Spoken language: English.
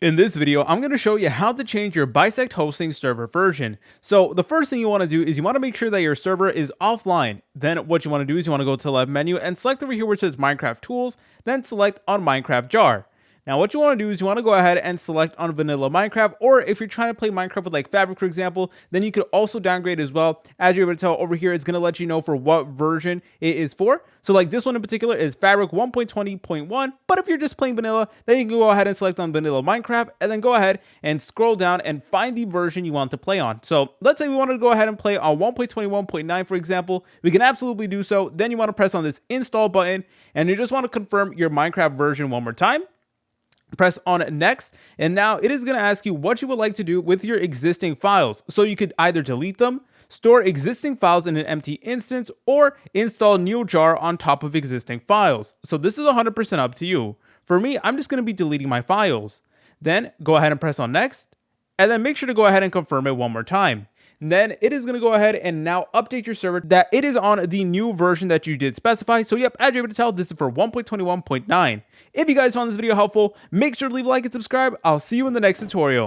In this video, I'm going to show you how to change your Bisect hosting server version. So the first thing you want to do is you want to make sure that your server is offline. Then what you want to do is you want to go to the left menu and select over here where it says Minecraft Tools, then select on Minecraft Jar. Now what you want to do is you want to go ahead and select on vanilla Minecraft, or if you're trying to play Minecraft with like Fabric, for example, then you could also downgrade as well. As you're able to tell over here, it's going to let you know for what version it is for. So like this one in particular is Fabric 1.20.1, but if you're just playing vanilla, then you can go ahead and select on vanilla Minecraft and then go ahead and scroll down and find the version you want to play on. So let's say we wanted to go ahead and play on 1.21.9, for example. We can absolutely do so. Then you want to press on this install button and you just want to confirm your Minecraft version one more time. Press on next, and now it is going to ask you what you would like to do with your existing files. So you could either delete them, store existing files in an empty instance, or install new jar on top of existing files. So this is 100% up to you. For me, I'm just going to be deleting my files. Then go ahead and press on next, and then make sure to go ahead and confirm it one more time. Then it is going to go ahead and now update your server that it is on the new version that you did specify. So yep, as you're able to tell, this is for 1.21.9. If you guys found this video helpful, make sure to leave a like and subscribe. I'll see you in the next tutorial.